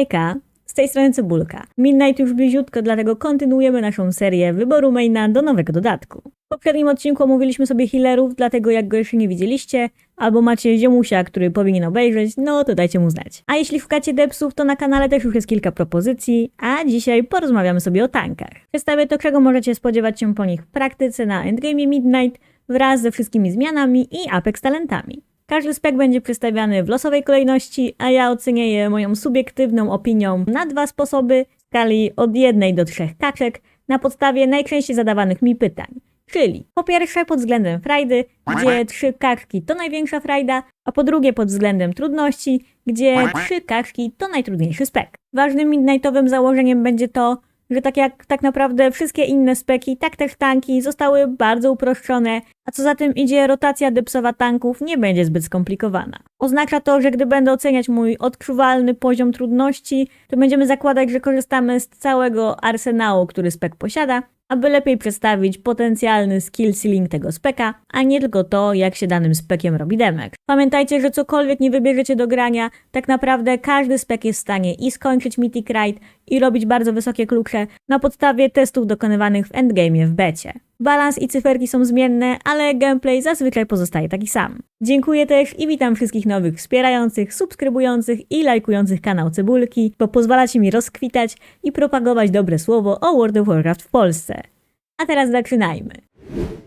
Hejka, z tej strony Cebulka. Midnight już bliziutko, dlatego kontynuujemy naszą serię wyboru maina do nowego dodatku. W poprzednim odcinku omówiliśmy sobie healerów, dlatego jak go jeszcze nie widzieliście, albo macie ziomusia, który powinien obejrzeć, no to dajcie mu znać. A jeśli szukacie depsów, to na kanale też już jest kilka propozycji, a dzisiaj porozmawiamy sobie o tankach. Przedstawię to, czego możecie spodziewać się po nich w praktyce na endgame Midnight, wraz ze wszystkimi zmianami i Apex talentami. Każdy spec będzie przedstawiany w losowej kolejności, a ja ocenię je moją subiektywną opinią na dwa sposoby w skali od 1 do 3 kaczek na podstawie najczęściej zadawanych mi pytań. Czyli po pierwsze pod względem frajdy, gdzie 3 kaczki to największa frajda, a po drugie pod względem trudności, gdzie 3 kaczki to najtrudniejszy spec. Ważnym midnightowym założeniem będzie to, że tak naprawdę wszystkie inne speki, tak też tanki, zostały bardzo uproszczone, a co za tym idzie, rotacja depsowa tanków nie będzie zbyt skomplikowana. Oznacza to, że gdy będę oceniać mój odczuwalny poziom trudności, to będziemy zakładać, że korzystamy z całego arsenału, który spek posiada, aby lepiej przedstawić potencjalny skill ceiling tego speka, a nie tylko to, jak się danym spekiem robi damage. Pamiętajcie, że cokolwiek nie wybierzecie do grania, tak naprawdę każdy spek jest w stanie i skończyć Mythic Rite, i robić bardzo wysokie klucze na podstawie testów dokonywanych w endgame'ie w becie. Balans i cyferki są zmienne, ale gameplay zazwyczaj pozostaje taki sam. Dziękuję też i witam wszystkich nowych wspierających, subskrybujących i lajkujących kanał Cebulki, bo pozwalacie mi rozkwitać i propagować dobre słowo o World of Warcraft w Polsce. A teraz zaczynajmy.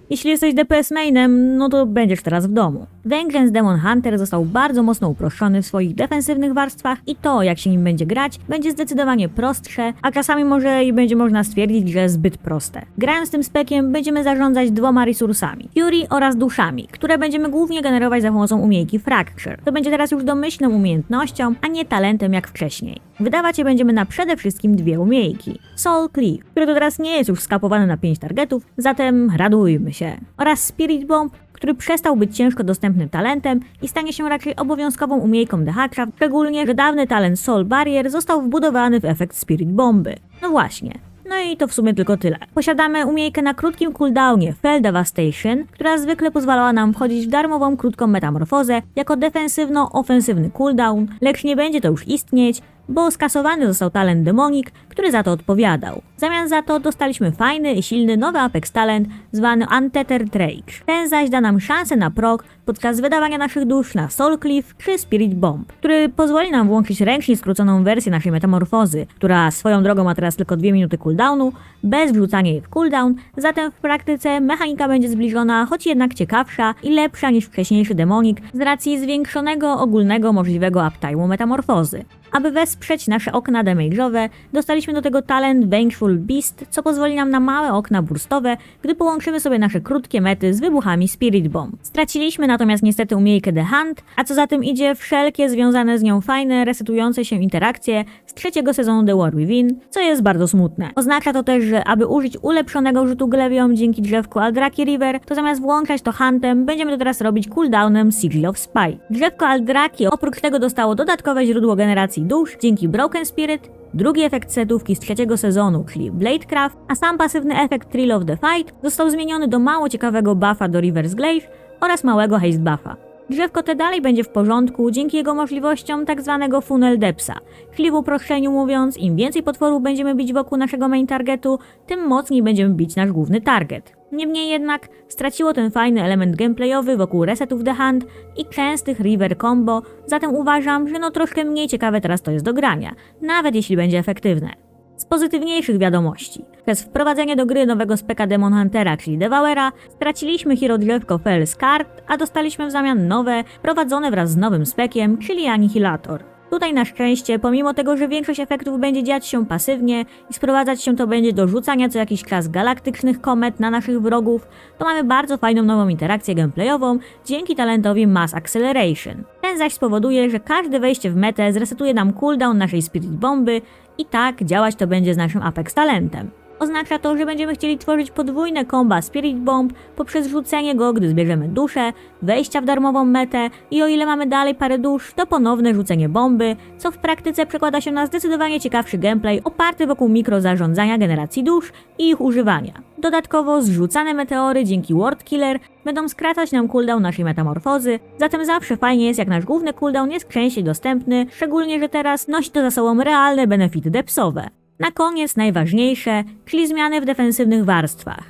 Jeśli jesteś DPS mainem, no to będziesz teraz w domu. Vengeance Demon Hunter został bardzo mocno uproszczony w swoich defensywnych warstwach i to, jak się nim będzie grać, będzie zdecydowanie prostsze, a czasami może i będzie można stwierdzić, że zbyt proste. Grając tym spekiem będziemy zarządzać 2 resursami, Fury oraz duszami, które będziemy głównie generować za pomocą umiejki Fracture. To będzie teraz już domyślną umiejętnością, a nie talentem jak wcześniej. Wydawać je będziemy na przede wszystkim 2 umiejki. Soul Cleave, które to teraz nie jest już skapowane na 5 targetów, zatem radujmy się. Oraz Spirit Bomb, który przestał być ciężko dostępnym talentem i stanie się raczej obowiązkową umiejką Dehacraft, szczególnie, że dawny talent Soul Barrier został wbudowany w efekt Spirit Bomby. No właśnie. No i to w sumie tylko tyle. Posiadamy umiejkę na krótkim cooldownie Fell Devastation, która zwykle pozwalała nam wchodzić w darmową krótką metamorfozę jako defensywno-ofensywny cooldown, lecz nie będzie to już istnieć, bo skasowany został talent Demonic, który za to odpowiadał. W zamian za to dostaliśmy fajny i silny nowy Apex talent zwany Untethered Rage. Ten zaś da nam szansę na proc podczas wydawania naszych dusz na Soul Cleave czy Spirit Bomb, który pozwoli nam włączyć ręcznie skróconą wersję naszej metamorfozy, która swoją drogą ma teraz tylko 2 minuty cooldownu, bez wrzucania jej w cooldown, zatem w praktyce mechanika będzie zbliżona, choć jednak ciekawsza i lepsza niż wcześniejszy Demonic z racji zwiększonego ogólnego możliwego uptime'u metamorfozy. Aby wesprzeć nasze okna damage'owe, dostaliśmy do tego talent Vengeful Beast, co pozwoli nam na małe okna burstowe, gdy połączymy sobie nasze krótkie mety z wybuchami Spirit Bomb. Straciliśmy natomiast niestety umiejkę The Hunt, a co za tym idzie wszelkie związane z nią fajne, resetujące się interakcje z 3. sezonu The War Within, co jest bardzo smutne. Oznacza to też, że aby użyć ulepszonego rzutu glewią dzięki drzewku Aldraki River, to zamiast włączać to Huntem, będziemy to teraz robić cooldownem Sigil of Spite. Drzewko Aldraki oprócz tego dostało dodatkowe źródło generacji dusz dzięki Broken Spirit, drugi efekt setówki z 3. sezonu, czyli Bladecraft, a sam pasywny efekt Thrill of the Fight został zmieniony do mało ciekawego buffa do Reverse Glaive oraz małego haste buffa. Drzewko te dalej będzie w porządku dzięki jego możliwościom tzw. funnel depsa, czyli w uproszczeniu mówiąc, im więcej potworów będziemy bić wokół naszego main targetu, tym mocniej będziemy bić nasz główny target. Niemniej jednak straciło ten fajny element gameplayowy wokół resetów The Hunt i częstych River combo, zatem uważam, że no troszkę mniej ciekawe teraz to jest do grania, nawet jeśli będzie efektywne. Z pozytywniejszych wiadomości. Przez wprowadzenie do gry nowego speka Demon Huntera, czyli Devourera, straciliśmy hero drzewko Fell Scarred, a dostaliśmy w zamian nowe, prowadzone wraz z nowym spekiem, czyli Annihilator. Tutaj na szczęście, pomimo tego, że większość efektów będzie dziać się pasywnie i sprowadzać się to będzie do rzucania co jakiś czas galaktycznych komet na naszych wrogów, to mamy bardzo fajną nową interakcję gameplayową dzięki talentowi Mass Acceleration. Ten zaś spowoduje, że każde wejście w metę zresetuje nam cooldown naszej Spirit Bomby i tak działać to będzie z naszym Apex talentem. Oznacza to, że będziemy chcieli tworzyć podwójne komba Spirit Bomb poprzez rzucenie go, gdy zbierzemy duszę, wejścia w darmową metę i o ile mamy dalej parę dusz, to ponowne rzucenie bomby, co w praktyce przekłada się na zdecydowanie ciekawszy gameplay oparty wokół mikrozarządzania generacji dusz i ich używania. Dodatkowo zrzucane meteory dzięki Ward Killer będą skracać nam cooldown naszej metamorfozy, zatem zawsze fajnie jest, jak nasz główny cooldown jest częściej dostępny, szczególnie, że teraz nosi to za sobą realne benefity depsowe. Na koniec najważniejsze, czyli zmiany w defensywnych warstwach.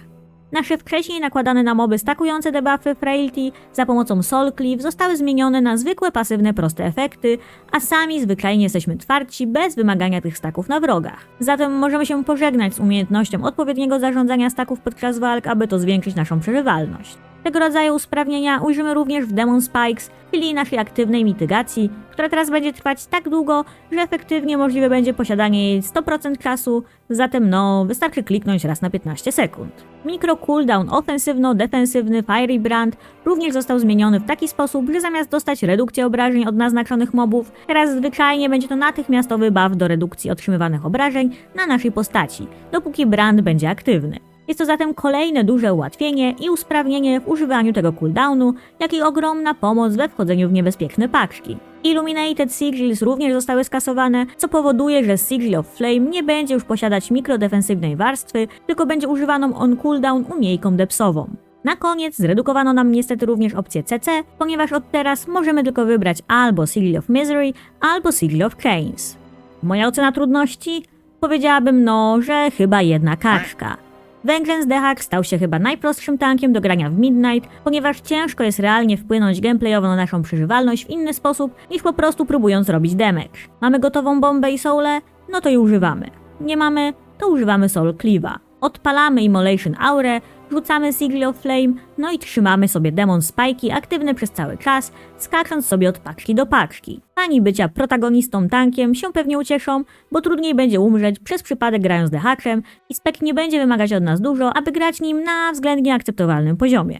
Nasze wcześniej nakładane na moby stakujące debuffy Frailty za pomocą Soul Cleave zostały zmienione na zwykłe pasywne proste efekty, a sami zwyczajnie jesteśmy twardsi bez wymagania tych staków na wrogach. Zatem możemy się pożegnać z umiejętnością odpowiedniego zarządzania staków podczas walk, aby to zwiększyć naszą przeżywalność. Tego rodzaju usprawnienia ujrzymy również w Demon Spikes, czyli naszej aktywnej mitygacji, która teraz będzie trwać tak długo, że efektywnie możliwe będzie posiadanie jej 100% czasu, zatem wystarczy kliknąć raz na 15 sekund. Mikro cooldown ofensywno-defensywny Fiery Brand również został zmieniony w taki sposób, że zamiast dostać redukcję obrażeń od naznaczonych mobów, teraz zwyczajnie będzie to natychmiastowy buff do redukcji otrzymywanych obrażeń na naszej postaci, dopóki brand będzie aktywny. Jest to zatem kolejne duże ułatwienie i usprawnienie w używaniu tego cooldownu, jak i ogromna pomoc we wchodzeniu w niebezpieczne paczki. Illuminated Sigils również zostały skasowane, co powoduje, że Sigil of Flame nie będzie już posiadać mikrodefensywnej warstwy, tylko będzie używaną on cooldown umiejką depsową. Na koniec zredukowano nam niestety również opcję CC, ponieważ od teraz możemy tylko wybrać albo Sigil of Misery, albo Sigil of Chains. Moja ocena trudności? Powiedziałabym że chyba jedna kaczka. Vengeance Dehak stał się chyba najprostszym tankiem do grania w Midnight, ponieważ ciężko jest realnie wpłynąć gameplayowo na naszą przeżywalność w inny sposób, niż po prostu próbując robić damage. Mamy gotową bombę i soulę? No to je używamy. Nie mamy? To używamy Soul Cleave'a. Odpalamy Immolation Aurę, rzucamy Sigil of Flame, i trzymamy sobie Demon Spike'i aktywne przez cały czas, skacząc sobie od paczki do paczki. Fani bycia protagonistą tankiem się pewnie ucieszą, bo trudniej będzie umrzeć przez przypadek grając Dehakiem i spek nie będzie wymagać od nas dużo, aby grać nim na względnie akceptowalnym poziomie.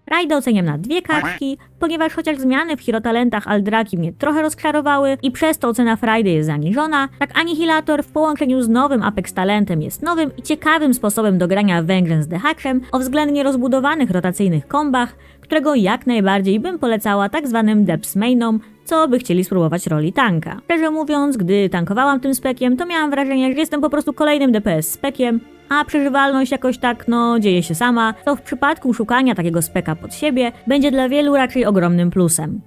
Rajdę oceniam na 2 kaczki, ponieważ chociaż zmiany w hero talentach Aldraki mnie trochę rozczarowały i przez to ocena Friday jest zaniżona, tak Anihilator w połączeniu z nowym Apex talentem jest nowym i ciekawym sposobem do grania Vengeance Dehakiem o względnie rozbudowanych rotacyjnych kombach, którego jak najbardziej bym polecała tak zwanym Depths mainom, co by chcieli spróbować roli tanka. Szczerze mówiąc, gdy tankowałam tym spekiem, to miałam wrażenie, że jestem po prostu kolejnym DPS spekiem, a przeżywalność jakoś tak dzieje się sama, co w przypadku szukania takiego speka pod siebie będzie dla wielu raczej ogromnym plusem.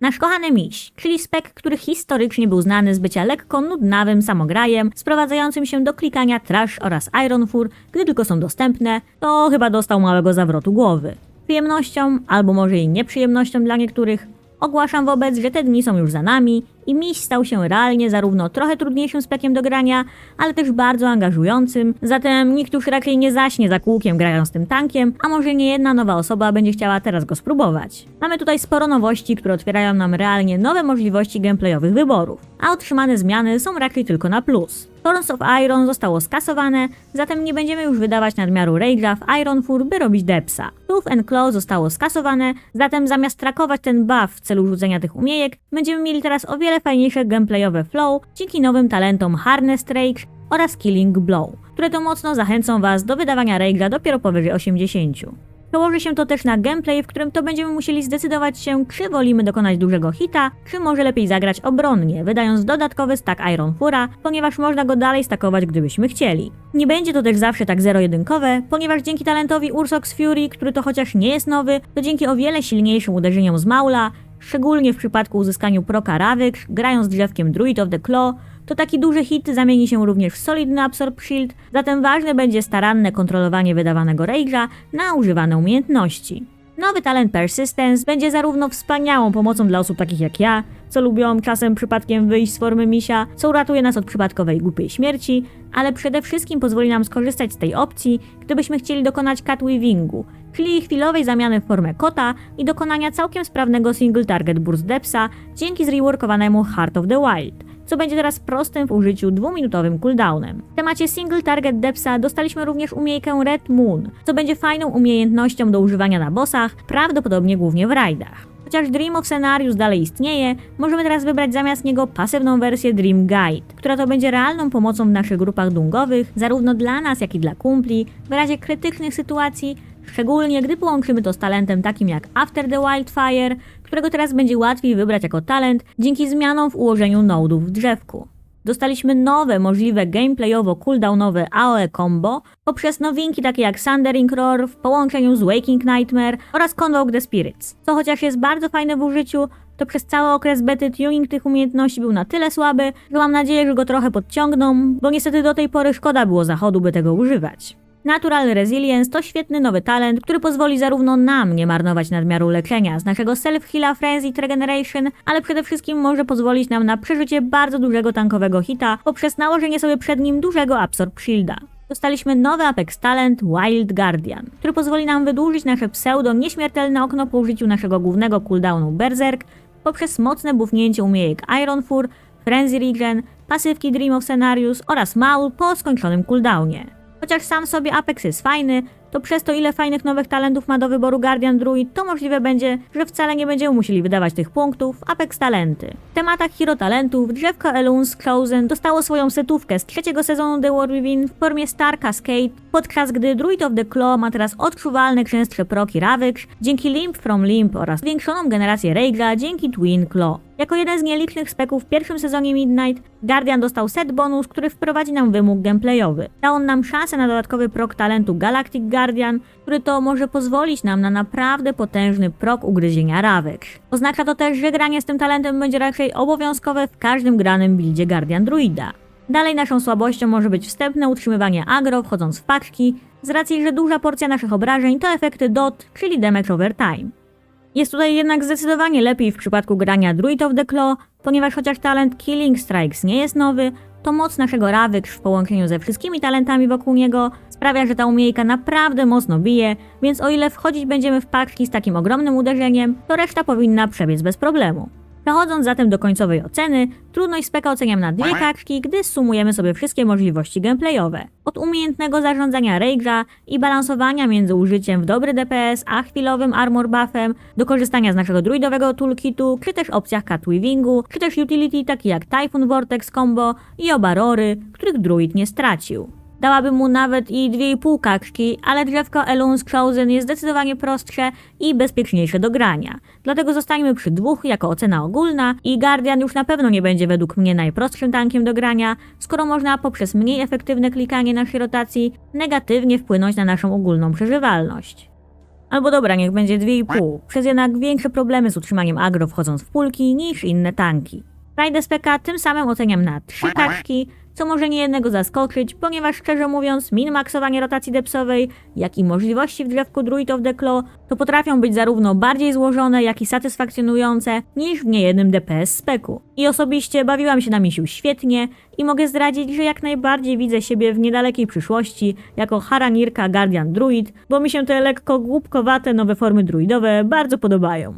Nasz kochany miś, czyli spek, który historycznie był znany z bycia lekko nudnawym samograjem, sprowadzającym się do klikania Trash oraz Ironfur, gdy tylko są dostępne, to chyba dostał małego zawrotu głowy. Przyjemnością, albo może i nieprzyjemnością dla niektórych, ogłaszam wobec, że te dni są już za nami i miś stał się realnie zarówno trochę trudniejszym spekiem do grania, ale też bardzo angażującym, zatem nikt już raczej nie zaśnie za kółkiem grając tym tankiem, a może nie jedna nowa osoba będzie chciała teraz go spróbować. Mamy tutaj sporo nowości, które otwierają nam realnie nowe możliwości gameplayowych wyborów, a otrzymane zmiany są raczej tylko na plus. Thorns of Iron zostało skasowane, zatem nie będziemy już wydawać nadmiaru rage'a w Ironfur, by robić depsa. Tooth and Claw zostało skasowane, zatem zamiast trakować ten buff w celu rzucenia tych umiejek, będziemy mieli teraz o wiele fajniejsze gameplayowe flow dzięki nowym talentom Harness Rage oraz Killing Blow, które to mocno zachęcą Was do wydawania rage'a dopiero powyżej 80. Przełoży się to też na gameplay, w którym to będziemy musieli zdecydować się, czy wolimy dokonać dużego hita, czy może lepiej zagrać obronnie, wydając dodatkowy stack Ironfura, ponieważ można go dalej stackować, gdybyśmy chcieli. Nie będzie to też zawsze tak zero-jedynkowe, ponieważ dzięki talentowi Ursox Fury, który to chociaż nie jest nowy, to dzięki o wiele silniejszym uderzeniom z Maula, szczególnie w przypadku uzyskaniu proka Ravage, grając drzewkiem Druid of the Claw, to taki duży hit zamieni się również w solidny Absorb Shield, zatem ważne będzie staranne kontrolowanie wydawanego rage'a na używane umiejętności. Nowy talent Persistence będzie zarówno wspaniałą pomocą dla osób takich jak ja, co lubią czasem przypadkiem wyjść z formy misia, co uratuje nas od przypadkowej głupiej śmierci, ale przede wszystkim pozwoli nam skorzystać z tej opcji, gdybyśmy chcieli dokonać Catweavingu, czyli chwilowej zamiany w formę kota i dokonania całkiem sprawnego Single Target Burst Depsa dzięki zreworkowanemu Heart of the Wild, co będzie teraz prostym w użyciu 2-minutowym cooldownem. W temacie Single Target Depsa dostaliśmy również umiejętkę Red Moon, co będzie fajną umiejętnością do używania na bossach, prawdopodobnie głównie w rajdach. Chociaż Dream of Scenarius dalej istnieje, możemy teraz wybrać zamiast niego pasywną wersję Dream Guide, która to będzie realną pomocą w naszych grupach dungowych, zarówno dla nas, jak i dla kumpli, w razie krytycznych sytuacji, szczególnie gdy połączymy to z talentem takim jak After the Wildfire, którego teraz będzie łatwiej wybrać jako talent dzięki zmianom w ułożeniu nodów w drzewku. Dostaliśmy nowe, możliwe gameplayowo cooldownowe AOE combo poprzez nowinki takie jak Thundering Roar w połączeniu z Waking Nightmare oraz Convoke the Spirits. Co chociaż jest bardzo fajne w użyciu, to przez cały okres bety tuning tych umiejętności był na tyle słaby, że mam nadzieję, że go trochę podciągną, bo niestety do tej pory szkoda było zachodu, by tego używać. Natural Resilience to świetny nowy talent, który pozwoli zarówno nam nie marnować nadmiaru leczenia z naszego Self-Heala Frenzied Regeneration, ale przede wszystkim może pozwolić nam na przeżycie bardzo dużego tankowego hita poprzez nałożenie sobie przed nim dużego Absorb Shielda. Dostaliśmy nowy Apex Talent Wild Guardian, który pozwoli nam wydłużyć nasze pseudo-nieśmiertelne okno po użyciu naszego głównego cooldownu Berserk poprzez mocne buffnięcie umiejek Iron Fur, Frenzy Regen, pasywki Dream of Scenarius oraz Maul po skończonym cooldownie. Chociaż sam sobie Apex jest fajny, to przez to ile fajnych nowych talentów ma do wyboru Guardian Druid, to możliwe będzie, że wcale nie będziemy musieli wydawać tych punktów w Apex Talenty. W tematach hero talentów drzewko Elun's Chosen dostało swoją setówkę z trzeciego sezonu The War Within w formie Star Cascade, podczas gdy Druid of the Claw ma teraz odczuwalne częstsze proki Ravage dzięki Limp from Limp oraz zwiększoną generację Rage'a dzięki Twin Claw. Jako jeden z nielicznych speków w pierwszym sezonie Midnight, Guardian dostał set bonus, który wprowadzi nam wymóg gameplayowy. Dał on nam szansę na dodatkowy prok talentu Galactic Guardian, który to może pozwolić nam na naprawdę potężny prok ugryzienia Ravage. Oznacza to też, że granie z tym talentem będzie raczej obowiązkowe w każdym granym buildzie Guardian Druida. Dalej naszą słabością może być wstępne utrzymywanie aggro wchodząc w paczki, z racji, że duża porcja naszych obrażeń to efekty DOT, czyli Damage Over Time. Jest tutaj jednak zdecydowanie lepiej w przypadku grania Druid of the Claw, ponieważ chociaż talent Killing Strikes nie jest nowy, to moc naszego Ravage w połączeniu ze wszystkimi talentami wokół niego sprawia, że ta umiejka naprawdę mocno bije, więc o ile wchodzić będziemy w paczki z takim ogromnym uderzeniem, to reszta powinna przebiec bez problemu. Przechodząc zatem do końcowej oceny, trudność speka oceniam na dwie paczki, gdy sumujemy sobie wszystkie możliwości gameplayowe. Od umiejętnego zarządzania Rage'a i balansowania między użyciem w dobry DPS a chwilowym armor buffem, do korzystania z naszego druidowego toolkitu, czy też opcjach Catweavingu, czy też utility takie jak Typhoon Vortex Combo i Obarory, których druid nie stracił. Dałabym mu nawet i 2,5 kaczki, ale drzewko Elun's Chosen jest zdecydowanie prostsze i bezpieczniejsze do grania. Dlatego zostańmy przy 2 jako ocena ogólna i Guardian już na pewno nie będzie według mnie najprostszym tankiem do grania, skoro można poprzez mniej efektywne klikanie naszej rotacji negatywnie wpłynąć na naszą ogólną przeżywalność. Albo dobra, niech będzie 2,5, przez jednak większe problemy z utrzymaniem aggro wchodząc w pulki niż inne tanki. Pride SPK tym samym oceniam na 3 kaczki, co może niejednego zaskoczyć, ponieważ szczerze mówiąc min-maxowanie rotacji depsowej, jak i możliwości w drzewku Druid of the Claw to potrafią być zarówno bardziej złożone, jak i satysfakcjonujące niż w niejednym DPS speku. I osobiście bawiłam się na misiu świetnie i mogę zdradzić, że jak najbardziej widzę siebie w niedalekiej przyszłości jako Haranirka Guardian Druid, bo mi się te lekko głupkowate nowe formy druidowe bardzo podobają.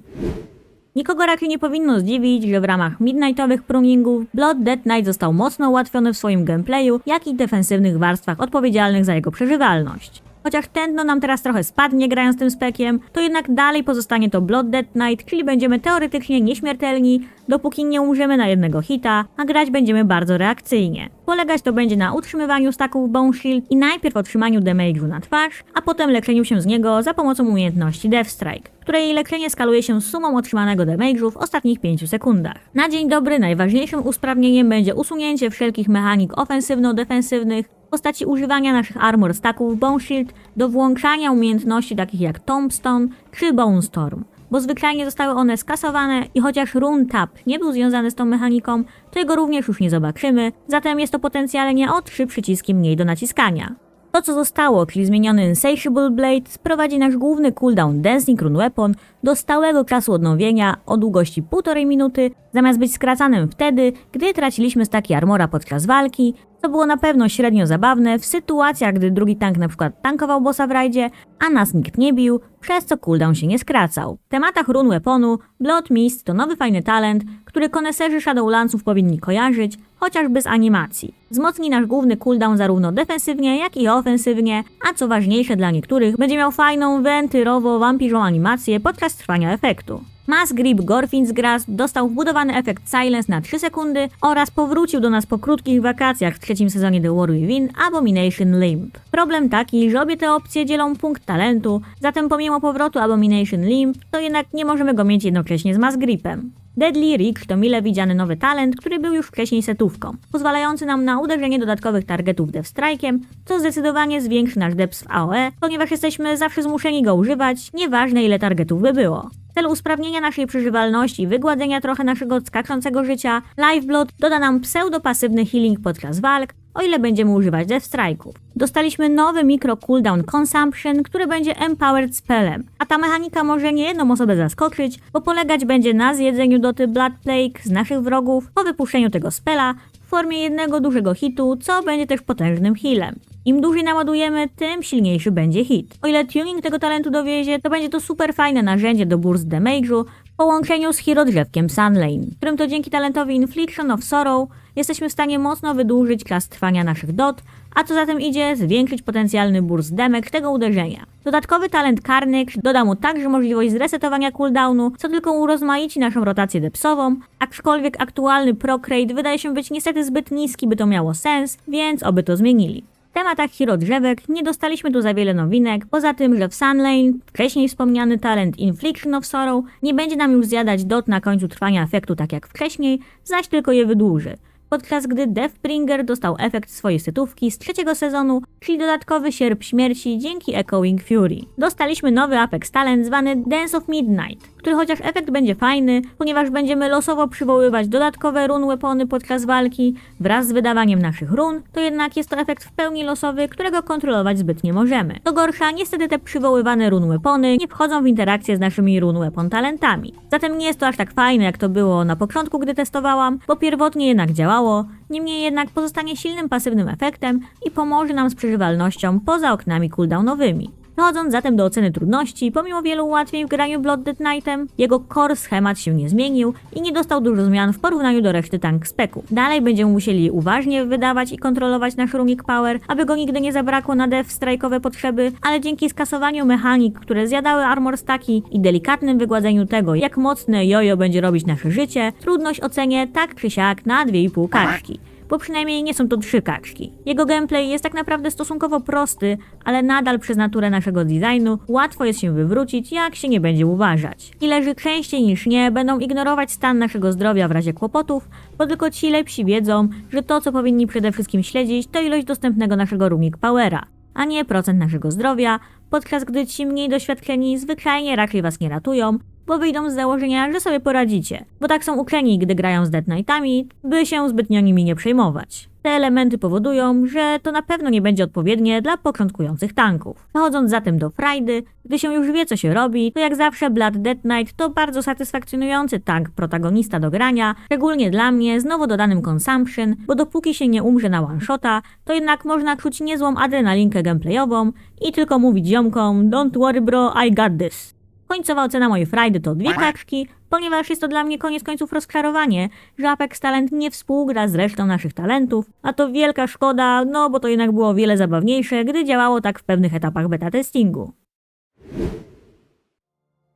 Nikogo raczej nie powinno zdziwić, że w ramach midnightowych pruningów Blood Dead Knight został mocno ułatwiony w swoim gameplayu, jak i defensywnych warstwach odpowiedzialnych za jego przeżywalność. Chociaż tętno nam teraz trochę spadnie grając tym spekiem, to jednak dalej pozostanie to Blood Dead Knight, czyli będziemy teoretycznie nieśmiertelni, dopóki nie umrzemy na jednego hita, a grać będziemy bardzo reakcyjnie. Polegać to będzie na utrzymywaniu stacków Bone Shield i najpierw otrzymaniu damage'u na twarz, a potem leczeniu się z niego za pomocą umiejętności Death Strike, której leczenie skaluje się z sumą otrzymanego damage'u w ostatnich 5 sekundach. Na dzień dobry najważniejszym usprawnieniem będzie usunięcie wszelkich mechanik ofensywno-defensywnych w postaci używania naszych armor stacków Bone Shield do włączania umiejętności takich jak Tombstone czy Bone Storm, bo zwyczajnie zostały one skasowane i chociaż Rune Tap nie był związany z tą mechaniką, to jego również już nie zobaczymy, zatem jest to potencjalnie o 3 przyciski mniej do naciskania. To co zostało, czyli zmieniony Insatiable Blade, sprowadzi nasz główny cooldown Dancing Rune Weapon do stałego czasu odnowienia o długości 1,5 minuty, zamiast być skracanym wtedy, gdy traciliśmy staki armora podczas walki, co było na pewno średnio zabawne w sytuacjach, gdy drugi tank na przykład tankował bossa w rajdzie, a nas nikt nie bił, przez co cooldown się nie skracał. W tematach Rune Weaponu Blood Mist to nowy fajny talent, który koneserzy Shadowlandsów powinni kojarzyć, chociażby z animacji. Wzmocni nasz główny cooldown zarówno defensywnie, jak i ofensywnie, a co ważniejsze dla niektórych, będzie miał fajną, wentyrowo-wampirzą animację podczas trwania efektu. Mass Grip Gorfin's Grasp dostał wbudowany efekt Silence na 3 sekundy oraz powrócił do nas po krótkich wakacjach w 3. sezonie The War Within Abomination Limb. Problem taki, że obie te opcje dzielą punkt talentu, zatem pomimo powrotu Abomination Limb, to jednak nie możemy go mieć jednocześnie z Mass Gripem. Deadly Reach to mile widziany nowy talent, który był już wcześniej setówką, pozwalający nam na uderzenie dodatkowych targetów Death Strike'em, co zdecydowanie zwiększy nasz depth w AoE, ponieważ jesteśmy zawsze zmuszeni go używać, nieważne ile targetów by było. W celu usprawnienia naszej przeżywalności i wygładzenia trochę naszego skaczącego życia, Lifeblood doda nam pseudo-pasywny healing podczas walk, o ile będziemy używać Death Strike'ów. Dostaliśmy nowy micro cooldown Consumption, który będzie empowered spellem, a ta mechanika może niejedną osobę zaskoczyć, bo polegać będzie na zjedzeniu doty Blood Plague z naszych wrogów po wypuszczeniu tego spela w formie jednego dużego hitu, co będzie też potężnym healem. Im dłużej naładujemy, tym silniejszy będzie hit. O ile tuning tego talentu dowiezie, to będzie to super fajne narzędzie do burst damage'u w połączeniu z hero drzewkiem Sunlane, którym to dzięki talentowi Infliction of Sorrow jesteśmy w stanie mocno wydłużyć czas trwania naszych dot, a co za tym idzie, zwiększyć potencjalny burst damage tego uderzenia. Dodatkowy talent Carnage doda mu także możliwość zresetowania cooldownu, co tylko urozmaici naszą rotację depsową, aczkolwiek aktualny proc rate wydaje się być niestety zbyt niski, by to miało sens, więc oby to zmienili. W tematach hero drzewek nie dostaliśmy tu za wiele nowinek, poza tym, że w Sunlane wcześniej wspomniany talent Infliction of Sorrow nie będzie nam już zjadać dot na końcu trwania efektu tak jak wcześniej, zaś tylko je wydłuży. Podczas gdy Deathbringer dostał efekt swojej setówki z 3. sezonu, czyli dodatkowy sierp śmierci dzięki Echoing Fury. Dostaliśmy nowy Apex talent zwany Dance of Midnight, który chociaż efekt będzie fajny, ponieważ będziemy losowo przywoływać dodatkowe run weapony podczas walki wraz z wydawaniem naszych run, to jednak jest to efekt w pełni losowy, którego kontrolować zbyt nie możemy. Do gorsza, niestety te przywoływane run weapony nie wchodzą w interakcję z naszymi run weapon talentami. Zatem nie jest to aż tak fajne jak to było na początku, gdy testowałam, bo pierwotnie jednak działało, niemniej jednak pozostanie silnym pasywnym efektem i pomoże nam z przeżywalnością poza oknami cooldownowymi. Przechodząc zatem do oceny trudności, pomimo wielu ułatwień w graniu Blood Dead Knightem, jego core schemat się nie zmienił i nie dostał dużo zmian w porównaniu do reszty tank speków. Dalej będziemy musieli uważnie wydawać i kontrolować nasz runic power, aby go nigdy nie zabrakło na death strike'owe potrzeby, ale dzięki skasowaniu mechanik, które zjadały armor staki i delikatnym wygładzeniu tego, jak mocne jojo będzie robić nasze życie, trudność ocenię tak czy siak na 2,5 kaczki. Bo przynajmniej nie są to 3 kaczki. Jego gameplay jest tak naprawdę stosunkowo prosty, ale nadal przez naturę naszego designu łatwo jest się wywrócić, jak się nie będzie uważać. Killerzy częściej niż nie będą ignorować stan naszego zdrowia w razie kłopotów, bo tylko ci lepsi wiedzą, że to co powinni przede wszystkim śledzić to ilość dostępnego naszego runic powera, a nie procent naszego zdrowia, podczas gdy ci mniej doświadczeni zwyczajnie raczej was nie ratują, bo wyjdą z założenia, że sobie poradzicie, bo tak są uczeni, gdy grają z Death Knightami, by się zbytnio nimi nie przejmować. Te elementy powodują, że to na pewno nie będzie odpowiednie dla początkujących tanków. Przechodząc zatem do frajdy, gdy się już wie co się robi, to jak zawsze Blood Dead Knight to bardzo satysfakcjonujący tank protagonista do grania, szczególnie dla mnie z nowo dodanym Consumption, bo dopóki się nie umrze na one-shota, to jednak można czuć niezłą adrenalinkę gameplayową i tylko mówić ziomkom don't worry bro, I got this. Końcowa ocena mojej frajdy to 2 kaczki, ponieważ jest to dla mnie koniec końców rozczarowanie, że Apex Talent nie współgra z resztą naszych talentów, a to wielka szkoda, no bo to jednak było o wiele zabawniejsze, gdy działało tak w pewnych etapach beta testingu.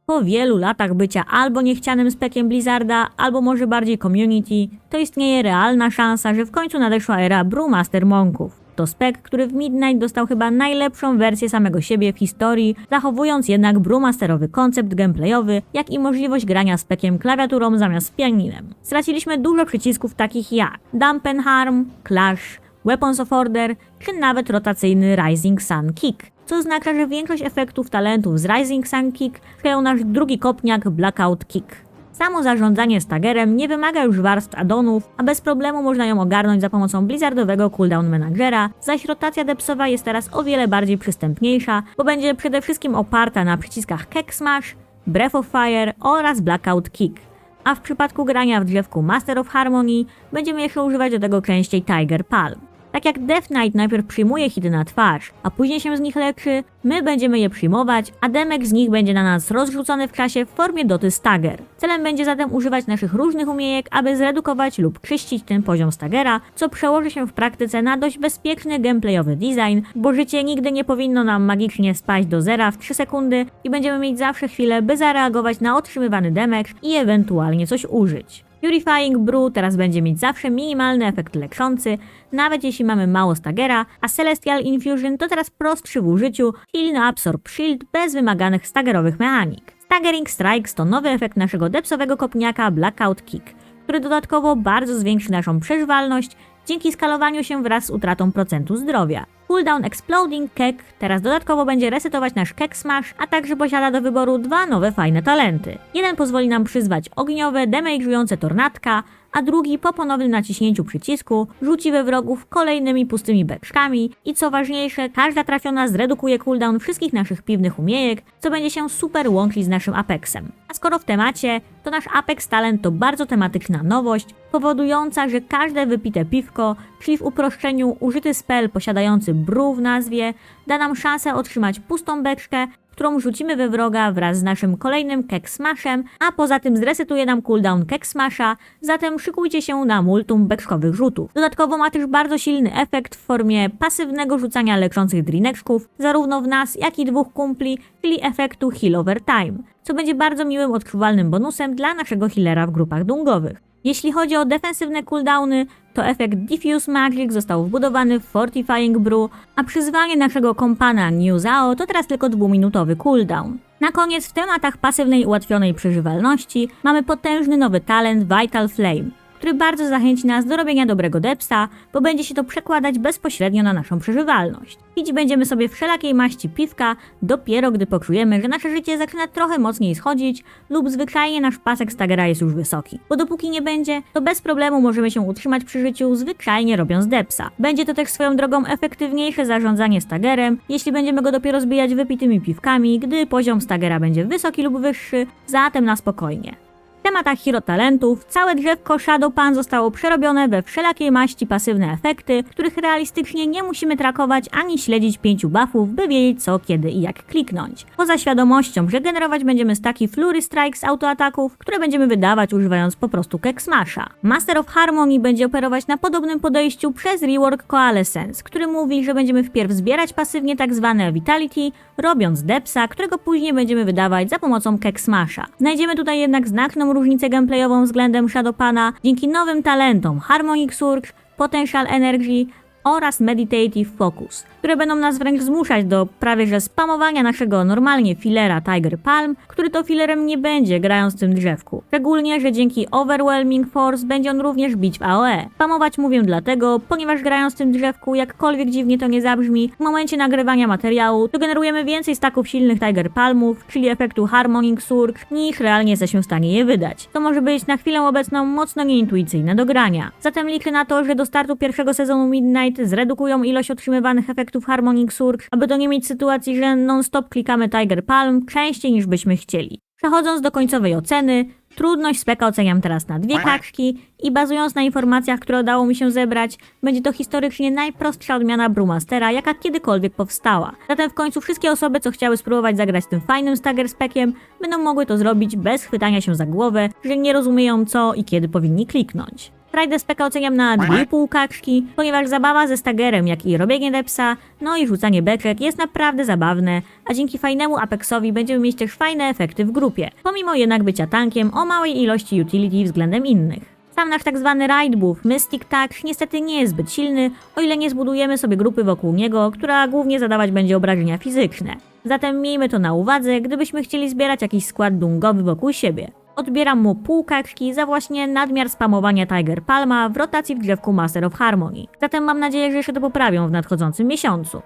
Po wielu latach bycia albo niechcianym spekiem Blizzarda, albo może bardziej community, to istnieje realna szansa, że w końcu nadeszła era Brewmaster Monków. To spec, który w Midnight dostał chyba najlepszą wersję samego siebie w historii, zachowując jednak brewmasterowy koncept gameplayowy, jak i możliwość grania spekiem klawiaturą zamiast pianinem. Straciliśmy dużo przycisków takich jak Dump and Harm, Clash, Weapons of Order, czy nawet rotacyjny Rising Sun Kick, co oznacza, że większość efektów talentów z Rising Sun Kick przejął nasz drugi kopniak Blackout Kick. Samo zarządzanie staggerem nie wymaga już warstw addonów, a bez problemu można ją ogarnąć za pomocą blizzardowego cooldown managera, zaś rotacja depsowa jest teraz o wiele bardziej przystępniejsza, bo będzie przede wszystkim oparta na przyciskach Keg Smash, Breath of Fire oraz Blackout Kick. A w przypadku grania w drzewku Master of Harmony będziemy jeszcze używać do tego częściej Tiger Palm. Tak jak Death Knight najpierw przyjmuje hity na twarz, a później się z nich leczy, my będziemy je przyjmować, a damage z nich będzie na nas rozrzucony w czasie w formie doty stagger. Celem będzie zatem używać naszych różnych umiejek, aby zredukować lub czyścić ten poziom staggera, co przełoży się w praktyce na dość bezpieczny gameplayowy design, bo życie nigdy nie powinno nam magicznie spaść do zera w 3 sekundy i będziemy mieć zawsze chwilę, by zareagować na otrzymywany damage i ewentualnie coś użyć. Purifying Brew teraz będzie mieć zawsze minimalny efekt leczący, nawet jeśli mamy mało staggera, a Celestial Infusion to teraz prostszy w użyciu Heal na Absorb Shield bez wymaganych staggerowych mechanik. Staggering Strikes to nowy efekt naszego depsowego kopniaka Blackout Kick, który dodatkowo bardzo zwiększy naszą przeżywalność dzięki skalowaniu się wraz z utratą procentu zdrowia. Cooldown Exploding Kek teraz dodatkowo będzie resetować nasz Kek Smash, a także posiada do wyboru 2 nowe fajne talenty. Jeden pozwoli nam przyzwać ogniowe, damage'ujące tornadka, a drugi po ponownym naciśnięciu przycisku rzuci we wrogów kolejnymi pustymi beczkami i co ważniejsze, każda trafiona zredukuje cooldown wszystkich naszych piwnych umiejek, co będzie się super łączyć z naszym Apexem. A skoro w temacie, to nasz Apex Talent to bardzo tematyczna nowość, powodująca, że każde wypite piwko, czyli w uproszczeniu użyty spell posiadający brew w nazwie, da nam szansę otrzymać pustą beczkę, którą rzucimy we wroga wraz z naszym kolejnym Kek Smashem, a poza tym zresetuje nam cooldown Kek Smasha, zatem szykujcie się na multum beczkowych rzutów. Dodatkowo ma też bardzo silny efekt w formie pasywnego rzucania leczących drineczków, zarówno w nas, jak i dwóch kumpli, czyli efektu Heal Over Time, co będzie bardzo miłym odczuwalnym bonusem dla naszego healera w grupach dungowych. Jeśli chodzi o defensywne cooldowny, to efekt Diffuse Magic został wbudowany w Fortifying Brew, a przyzwanie naszego kompana New Zao to teraz tylko 2-minutowy cooldown. Na koniec w tematach pasywnej ułatwionej przeżywalności mamy potężny nowy talent Vital Flame, który bardzo zachęci nas do robienia dobrego depsa, bo będzie się to przekładać bezpośrednio na naszą przeżywalność. Pić będziemy sobie wszelakiej maści piwka dopiero gdy poczujemy, że nasze życie zaczyna trochę mocniej schodzić lub zwyczajnie nasz pasek staggera jest już wysoki. Bo dopóki nie będzie, to bez problemu możemy się utrzymać przy życiu zwyczajnie robiąc depsa. Będzie to też swoją drogą efektywniejsze zarządzanie staggerem, jeśli będziemy go dopiero zbijać wypitymi piwkami, gdy poziom staggera będzie wysoki lub wyższy, zatem na spokojnie. W tematach hero talentów całe drzewko Shadowpan zostało przerobione we wszelakiej maści pasywne efekty, których realistycznie nie musimy trakować ani śledzić 5 buffów, by wiedzieć co, kiedy i jak kliknąć. Poza świadomością, że generować będziemy staki Flurry Strikes autoataków, które będziemy wydawać używając po prostu Kek Smasha. Master of Harmony będzie operować na podobnym podejściu przez rework Coalescence, który mówi, że będziemy wpierw zbierać pasywnie tzw. Vitality, robiąc depsa, którego później będziemy wydawać za pomocą Kek Smasha. Znajdziemy tutaj jednak znaczną różnicę gameplayową względem Shadowpana dzięki nowym talentom Harmonic Surge, Potential Energy oraz Meditative Focus, które będą nas wręcz zmuszać do prawie że spamowania naszego normalnie fillera Tiger Palm, który to fillerem nie będzie grając w tym drzewku. Szczególnie, że dzięki Overwhelming Force będzie on również bić w AOE. Spamować mówię dlatego, ponieważ grając w tym drzewku, jakkolwiek dziwnie to nie zabrzmi, w momencie nagrywania materiału to generujemy więcej staków silnych Tiger Palmów, czyli efektu Harmonic Surge, niż realnie jesteśmy w stanie je wydać. To może być na chwilę obecną mocno nieintuicyjne do grania. Zatem liczę na to, że do startu pierwszego sezonu Midnight zredukują ilość otrzymywanych efektów Harmonic Surge, aby to nie mieć sytuacji, że non-stop klikamy Tiger Palm częściej niż byśmy chcieli. Przechodząc do końcowej oceny, trudność speka oceniam teraz na 2 kaczki i bazując na informacjach, które udało mi się zebrać, będzie to historycznie najprostsza odmiana Brewmastera, jaka kiedykolwiek powstała. Zatem w końcu wszystkie osoby, co chciały spróbować zagrać tym fajnym stagger spekiem, będą mogły to zrobić bez chwytania się za głowę, że nie rozumieją co i kiedy powinni kliknąć. Frajdę speka oceniam na 2,5 kaczki, ponieważ zabawa ze staggerem, jak i robienie depsa, no i rzucanie beczek jest naprawdę zabawne, a dzięki fajnemu Apexowi będziemy mieć też fajne efekty w grupie, pomimo jednak bycia tankiem o małej ilości utility względem innych. Sam nasz tak zwany raid buff Mystic Touch niestety nie jest zbyt silny, o ile nie zbudujemy sobie grupy wokół niego, która głównie zadawać będzie obrażenia fizyczne. Zatem miejmy to na uwadze, gdybyśmy chcieli zbierać jakiś skład dungowy wokół siebie. Odbieram mu pół kaczki za właśnie nadmiar spamowania Tiger Palma w rotacji w drzewku Master of Harmony. Zatem mam nadzieję, że jeszcze to poprawią w nadchodzącym miesiącu.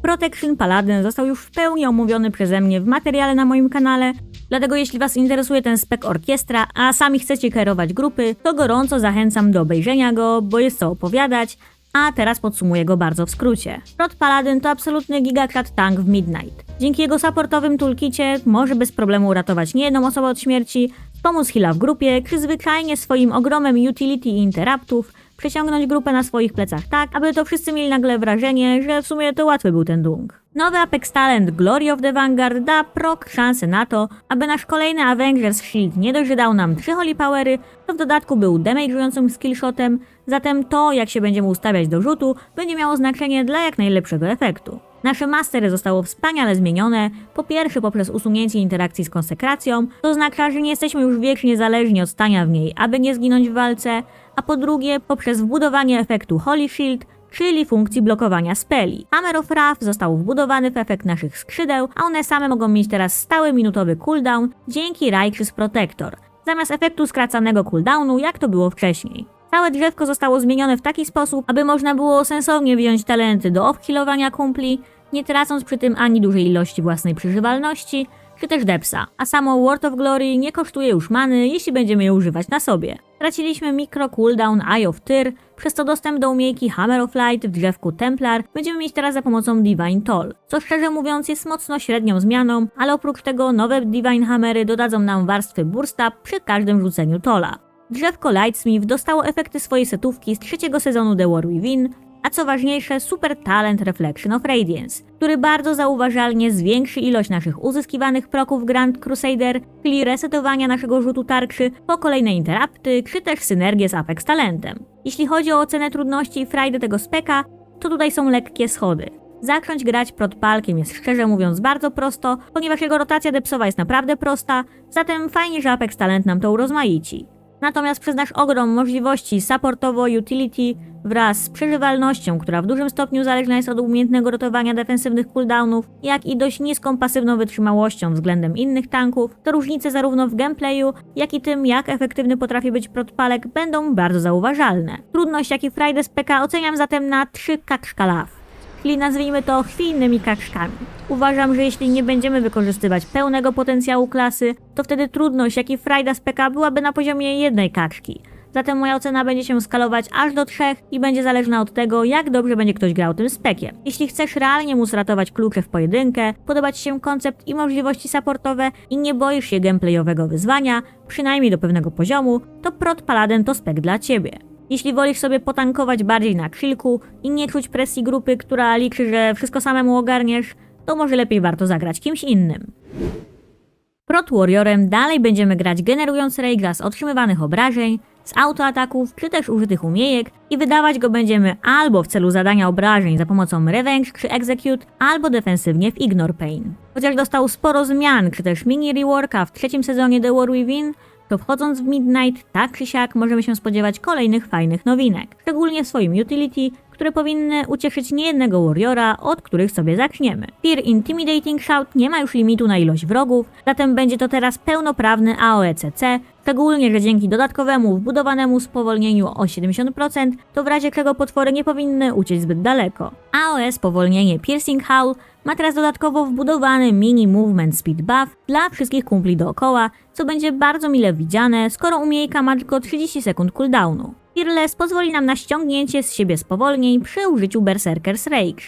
Protection Paladin został już w pełni omówiony przeze mnie w materiale na moim kanale, dlatego jeśli Was interesuje ten spec orkiestra, a sami chcecie kierować grupy, to gorąco zachęcam do obejrzenia go, bo jest co opowiadać, a teraz podsumuję go bardzo w skrócie. Prot Paladin to absolutny gigakrat tank w Midnight. Dzięki jego supportowym toolkicie może bez problemu uratować niejedną osobę od śmierci, Pomóc heala w grupie, czy zwyczajnie swoim ogromem utility i interruptów przeciągnąć grupę na swoich plecach tak, aby to wszyscy mieli nagle wrażenie, że w sumie to łatwy był ten dunk. Nowy Apex Talent Glory of the Vanguard da proc szansę na to, aby nasz kolejny Avengers Shield nie dość, że dał nam 3 Holy Powery, to w dodatku był damage'ującym skillshotem, zatem to, jak się będziemy ustawiać do rzutu, będzie miało znaczenie dla jak najlepszego efektu. Nasze mastery zostało wspaniale zmienione, po pierwsze poprzez usunięcie interakcji z konsekracją, to oznacza, że nie jesteśmy już wiecznie zależni od stania w niej, aby nie zginąć w walce, a po drugie poprzez wbudowanie efektu Holy Shield, czyli funkcji blokowania speli. Hammer of Wrath został wbudowany w efekt naszych skrzydeł, a one same mogą mieć teraz stały minutowy cooldown dzięki Righteous Protector, zamiast efektu skracanego cooldownu, jak to było wcześniej. Całe drzewko zostało zmienione w taki sposób, aby można było sensownie wziąć talenty do off-healowania kumpli, nie tracąc przy tym ani dużej ilości własnej przeżywalności, czy też depsa, a samo Word of Glory nie kosztuje już many, jeśli będziemy je używać na sobie. Traciliśmy mikro cooldown Eye of Tyr, przez co dostęp do umiejki Hammer of Light w drzewku Templar będziemy mieć teraz za pomocą Divine Toll, co szczerze mówiąc jest mocno średnią zmianą, ale oprócz tego nowe Divine Hammery dodadzą nam warstwy Burst Up przy każdym rzuceniu Tolla. Drzewko Lightsmith dostało efekty swojej setówki z 3. sezonu The War Within, a co ważniejsze super talent Reflection of Radiance, który bardzo zauważalnie zwiększy ilość naszych uzyskiwanych proków Grand Crusader, czyli resetowania naszego rzutu tarczy po kolejne interrupty, czy też synergię z Apex Talentem. Jeśli chodzi o ocenę trudności i frajdy tego speka, to tutaj są lekkie schody. Zacząć grać protpalkiem jest szczerze mówiąc bardzo prosto, ponieważ jego rotacja depsowa jest naprawdę prosta, zatem fajnie, że Apex Talent nam to urozmaici. Natomiast przez nasz ogrom możliwości supportowo-utility wraz z przeżywalnością, która w dużym stopniu zależna jest od umiejętnego rotowania defensywnych cooldownów, jak i dość niską pasywną wytrzymałością względem innych tanków, to różnice zarówno w gameplayu, jak i tym, jak efektywny potrafi być protpalek, będą bardzo zauważalne. Trudność, jak i frajdę z PK oceniam zatem na 3 kakszkalaw, czyli nazwijmy to chwiejnymi kakszkami. Uważam, że jeśli nie będziemy wykorzystywać pełnego potencjału klasy, to wtedy trudność, jak i frajda z PK byłaby na poziomie 1 kakrzki. Zatem moja ocena będzie się skalować aż do 3 i będzie zależna od tego, jak dobrze będzie ktoś grał tym spekiem. Jeśli chcesz realnie móc ratować klucze w pojedynkę, podoba Ci się koncept i możliwości supportowe i nie boisz się gameplayowego wyzwania, przynajmniej do pewnego poziomu, to Prot Paladin to spek dla Ciebie. Jeśli wolisz sobie potankować bardziej na chillku i nie czuć presji grupy, która liczy, że wszystko samemu ogarniesz, to może lepiej warto zagrać kimś innym. Prot Warriorem dalej będziemy grać generując rage z otrzymywanych obrażeń, z autoataków czy też użytych umiejek i wydawać go będziemy albo w celu zadania obrażeń za pomocą Revenge czy Execute, albo defensywnie w Ignore Pain. Chociaż dostał sporo zmian czy też mini reworka w 3. sezonie The War Within, to wchodząc w Midnight, tak czy siak możemy się spodziewać kolejnych fajnych nowinek, szczególnie w swoim utility, które powinny ucieszyć niejednego warriora, od których sobie zaczniemy. Fear Intimidating Shout nie ma już limitu na ilość wrogów, zatem będzie to teraz pełnoprawny AOECC, szczególnie, że dzięki dodatkowemu wbudowanemu spowolnieniu o 70%, to w razie czego potwory nie powinny uciec zbyt daleko. AOE spowolnienie Piercing Howl ma teraz dodatkowo wbudowany mini movement speed buff dla wszystkich kumpli dookoła, co będzie bardzo mile widziane, skoro umiejka ma tylko 30 sekund cooldownu. Fearless pozwoli nam na ściągnięcie z siebie spowolnień przy użyciu Berserker's Rage.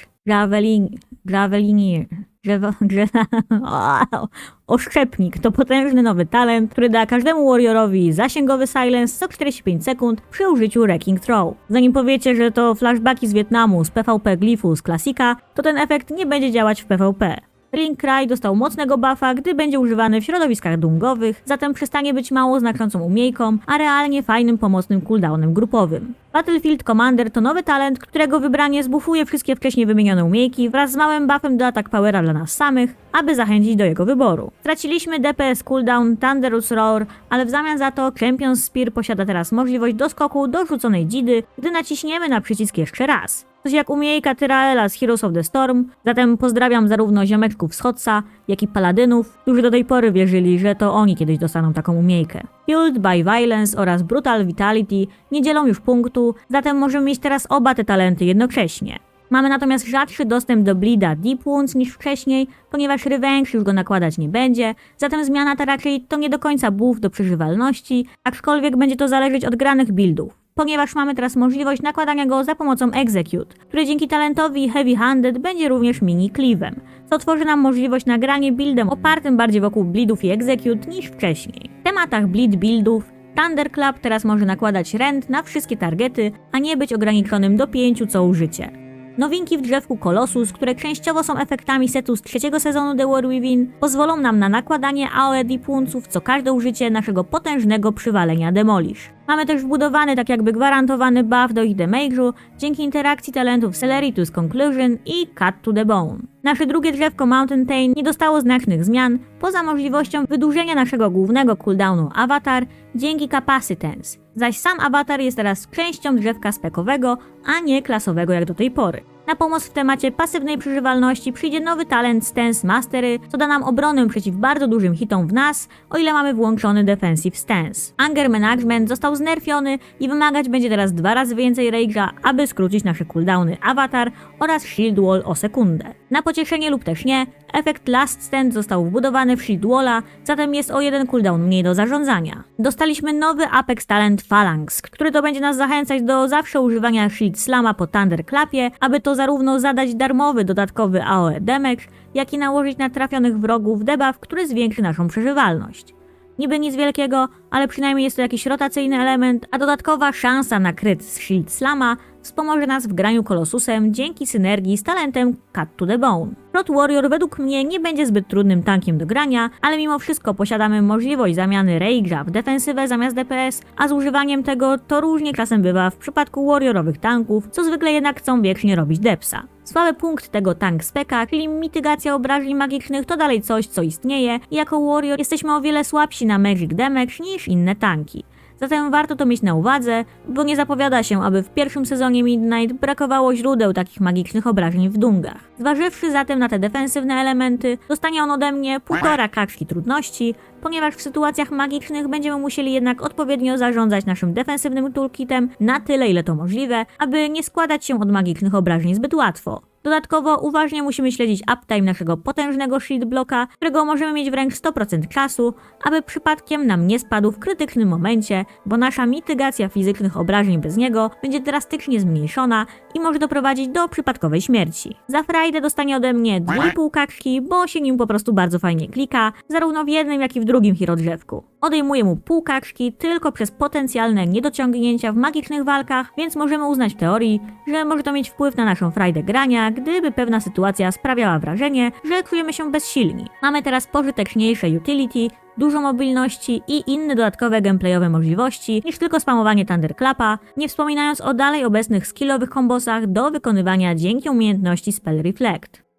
Oszczepnik to potężny nowy talent, który da każdemu warriorowi zasięgowy silence co 45 sekund przy użyciu Wrecking Throw. Zanim powiecie, że to flashbacki z Wietnamu, z PvP Glyphu, z klasika, to ten efekt nie będzie działać w PvP. Ring Cry dostał mocnego buffa, gdy będzie używany w środowiskach dungowych, zatem przestanie być mało znaczącą umiejką, a realnie fajnym pomocnym cooldownem grupowym. Battlefield Commander to nowy talent, którego wybranie zbufuje wszystkie wcześniej wymienione umiejki wraz z małym buffem do attack powera dla nas samych, aby zachęcić do jego wyboru. Straciliśmy DPS cooldown Thunderous Roar, ale w zamian za to Champion's Spear posiada teraz możliwość doskoku do rzuconej dzidy, gdy naciśniemy na przycisk jeszcze raz. Coś jak umiejka Tyraela z Heroes of the Storm, zatem pozdrawiam zarówno ziomeczków z Hotsa, jak i paladynów, którzy do tej pory wierzyli, że to oni kiedyś dostaną taką umiejkę. Fueled by Violence oraz Brutal Vitality nie dzielą już punktu, zatem możemy mieć teraz oba te talenty jednocześnie. Mamy natomiast rzadszy dostęp do Bleeda Deep Wounds niż wcześniej, ponieważ Revenge już go nakładać nie będzie, zatem zmiana ta raczej to nie do końca buff do przeżywalności, aczkolwiek będzie to zależeć od granych buildów. ponieważ mamy teraz możliwość nakładania go za pomocą Execute, który dzięki talentowi Heavy Handed będzie również mini cleave'em, co tworzy nam możliwość nagrania buildem opartym bardziej wokół bleedów i Execute niż wcześniej. W tematach bleed buildów Thunderclap teraz może nakładać rend na wszystkie targety, a nie być ograniczonym do 5 co użycie. Nowinki w drzewku Colossus, które częściowo są efektami setu z trzeciego sezonu The War Within, pozwolą nam na nakładanie AoE Deep Woundsów co każde użycie naszego potężnego przywalenia Demolish. Mamy też wbudowany tak jakby gwarantowany buff do ich damage'u dzięki interakcji talentów Celerity's Conclusion i Cut to the Bone. Nasze drugie drzewko Mountain Pain nie dostało znacznych zmian, poza możliwością wydłużenia naszego głównego cooldownu Avatar dzięki Capacitance, zaś sam Avatar jest teraz częścią drzewka spekowego, a nie klasowego jak do tej pory. Na pomoc w temacie pasywnej przeżywalności przyjdzie nowy talent Stance Mastery, co da nam obronę przeciw bardzo dużym hitom w nas, o ile mamy włączony Defensive Stance. Anger Management został znerfiony i wymagać będzie teraz 2 razy więcej rage'a, aby skrócić nasze cooldowny Avatar oraz Shield Wall o sekundę. Na pocieszenie lub też nie, efekt Last Stand został wbudowany w Shield Walla, zatem jest o 1 cooldown mniej do zarządzania. Dostaliśmy nowy Apex Talent Phalanx, który to będzie nas zachęcać do zawsze używania Shield Slama po Thunderclapie, aby to zarówno zadać darmowy dodatkowy AoE damage, jak i nałożyć na trafionych wrogów debuff, który zwiększy naszą przeżywalność. Niby nic wielkiego, ale przynajmniej jest to jakiś rotacyjny element, a dodatkowa szansa na kryt z Shield Slama wspomoże nas w graniu Colossusem dzięki synergii z talentem Cut to the Bone. Prot Warrior według mnie nie będzie zbyt trudnym tankiem do grania, ale mimo wszystko posiadamy możliwość zamiany rage'a w defensywę zamiast DPS, a z używaniem tego to różnie czasem bywa w przypadku warriorowych tanków, co zwykle jednak chcą wiecznie robić depsa. Słaby punkt tego tank speka, czyli mitygacja obrażeń magicznych, to dalej coś, co istnieje i jako warrior jesteśmy o wiele słabsi na magic damage niż inne tanki. Zatem warto to mieć na uwadze, bo nie zapowiada się, aby w pierwszym sezonie Midnight brakowało źródeł takich magicznych obrażeń w dungach. Zważywszy zatem na te defensywne elementy, dostanie on ode mnie 1,5 kaczki trudności, ponieważ w sytuacjach magicznych będziemy musieli jednak odpowiednio zarządzać naszym defensywnym toolkitem na tyle, ile to możliwe, aby nie składać się od magicznych obrażeń zbyt łatwo. Dodatkowo uważnie musimy śledzić uptime naszego potężnego shield bloka, którego możemy mieć wręcz 100% czasu, aby przypadkiem nam nie spadł w krytycznym momencie, bo nasza mitygacja fizycznych obrażeń bez niego będzie drastycznie zmniejszona i może doprowadzić do przypadkowej śmierci. Za frajdę dostanie ode mnie 2,5 kaczki, bo się nim po prostu bardzo fajnie klika, zarówno w jednym jak i w drugim hero drzewku. Odejmuje mu pół kaczki tylko przez potencjalne niedociągnięcia w magicznych walkach, więc możemy uznać w teorii, że może to mieć wpływ na naszą frajdę grania, gdyby pewna sytuacja sprawiała wrażenie, że czujemy się bezsilni. Mamy teraz pożyteczniejsze utility, dużo mobilności i inne dodatkowe gameplayowe możliwości niż tylko spamowanie Thunderclapa, nie wspominając o dalej obecnych skillowych kombosach do wykonywania dzięki umiejętności Spell Reflect.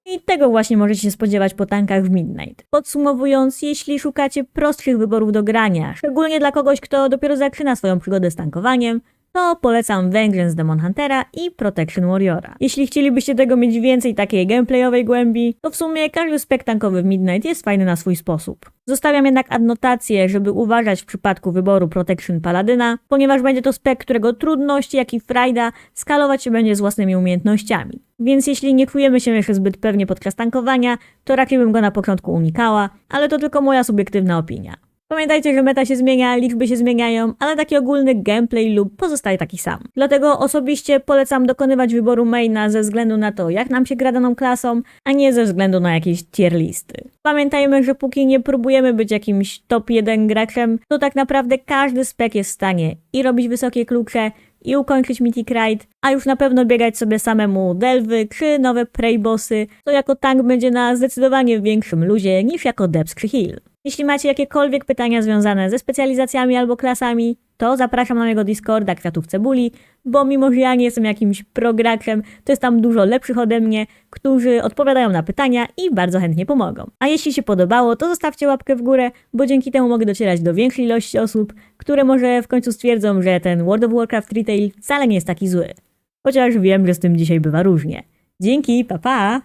I tego właśnie możecie się spodziewać po tankach w Midnight. Podsumowując, jeśli szukacie prostszych wyborów do grania, szczególnie dla kogoś, kto dopiero zaczyna swoją przygodę z tankowaniem, to polecam Vengeance Demon Huntera i Protection Warriora. Jeśli chcielibyście tego mieć więcej takiej gameplayowej głębi, to w sumie każdy spek tankowy w Midnight jest fajny na swój sposób. Zostawiam jednak adnotację, żeby uważać w przypadku wyboru Protection Paladyna, ponieważ będzie to spek, którego trudność, jak i frajda skalować się będzie z własnymi umiejętnościami. Więc jeśli nie czujemy się jeszcze zbyt pewnie podczas tankowania, to raczej bym go na początku unikała, ale to tylko moja subiektywna opinia. Pamiętajcie, że meta się zmienia, liczby się zmieniają, ale taki ogólny gameplay lub pozostaje taki sam. Dlatego osobiście polecam dokonywać wyboru maina ze względu na to, jak nam się gra daną klasą, a nie ze względu na jakieś tier listy. Pamiętajmy, że póki nie próbujemy być jakimś top 1 graczem, to tak naprawdę każdy spek jest w stanie i robić wysokie klucze, i ukończyć Mythic Raid, a już na pewno biegać sobie samemu delwy czy nowe prey bossy, co jako tank będzie na zdecydowanie większym luzie niż jako depth czy heal. Jeśli macie jakiekolwiek pytania związane ze specjalizacjami albo klasami, to zapraszam na mojego Discorda Kwiatów Cebuli, bo mimo, że ja nie jestem jakimś prograczem, to jest tam dużo lepszych ode mnie, którzy odpowiadają na pytania i bardzo chętnie pomogą. A jeśli się podobało, to zostawcie łapkę w górę, bo dzięki temu mogę docierać do większej ilości osób, które może w końcu stwierdzą, że ten World of Warcraft Retail wcale nie jest taki zły. Chociaż wiem, że z tym dzisiaj bywa różnie. Dzięki, pa pa!